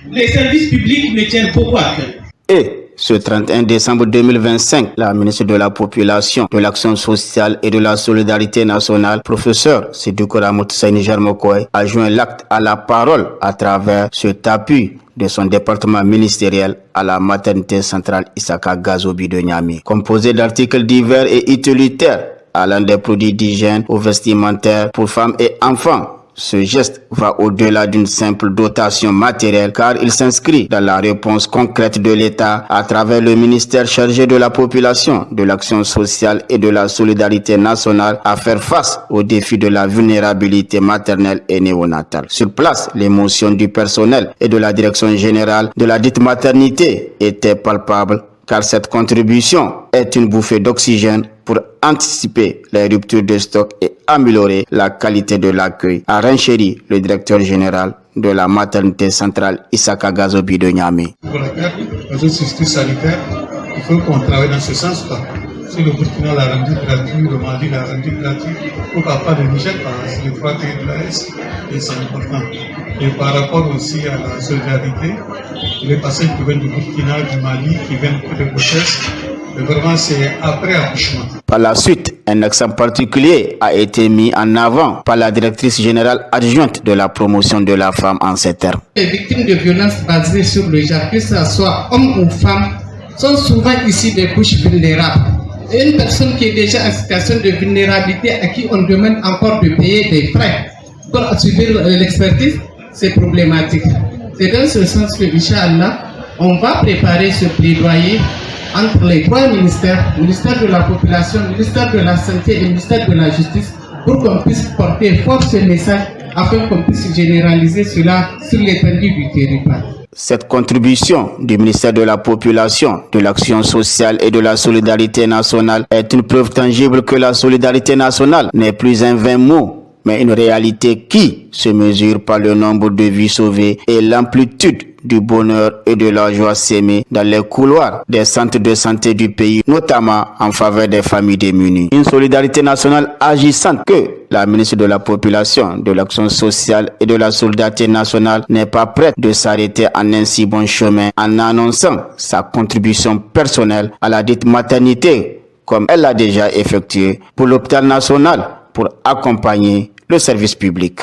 les services publics me tiennent beaucoup à cœur. Et ce 31 décembre 2025, la ministre de la Population, de l'Action sociale et de la Solidarité nationale, professeur Sidoukou Ramot Seyni Jarmokoy, a joint l'acte à la parole à travers cet appui de son département ministériel à la maternité centrale Isaka Gazobi de Niamey. Composé d'articles divers et utilitaires allant des produits d'hygiène aux vestimentaires pour femmes et enfants, ce geste va au-delà d'une simple dotation matérielle car il s'inscrit dans la réponse concrète de l'État à travers le ministère chargé de la population, de l'action sociale et de la solidarité nationale à faire face aux défis de la vulnérabilité maternelle et néonatale. Sur place, l'émotion du personnel et de la direction générale de la dite maternité était palpable car cette contribution est une bouffée d'oxygène pour anticiper les ruptures de stock et améliorer la qualité de l'accueil, a renchéri le directeur général de la maternité centrale Isaka Gazobi de Niamey. Pour la carte, la justice sanitaire, il faut qu'on travaille dans ce sens-là. Si le Burkina l'a rendu gratuit, le Mali l'a rendu gratuit, pourquoi pas le Niger, parce que les trois pays de l'Est, et c'est important. Et par rapport aussi à la solidarité, les patients qui viennent du Burkina, du Mali, qui viennent de grossesse, vraiment c'est après accouchement. Par la suite, un accent particulier a été mis en avant par la directrice générale adjointe de la promotion de la femme en ces termes. Les victimes de violences basées sur le genre, que ce soit hommes ou femmes, sont souvent ici des couches vulnérables. Et une personne qui est déjà en situation de vulnérabilité à qui on demande encore de payer des frais pour subir l'expertise, c'est problématique. C'est dans ce sens que, Inch'Allah, on va préparer ce plaidoyer entre les trois ministères, ministère de la Population, ministère de la Santé et ministère de la Justice, pour qu'on puisse porter fort ce message afin qu'on puisse généraliser cela sur l'étendue du territoire. Cette contribution du ministère de la Population, de l'Action sociale et de la Solidarité nationale est une preuve tangible que la solidarité nationale n'est plus un vain mot, mais une réalité qui se mesure par le nombre de vies sauvées et l'amplitude du bonheur et de la joie s'aimer dans les couloirs des centres de santé du pays, notamment en faveur des familles démunies. Une solidarité nationale agissante que la ministre de la Population, de l'Action sociale et de la Solidarité nationale n'est pas prête de s'arrêter en un si bon chemin en annonçant sa contribution personnelle à la dite maternité, comme elle l'a déjà effectué pour l'hôpital national pour accompagner le service public.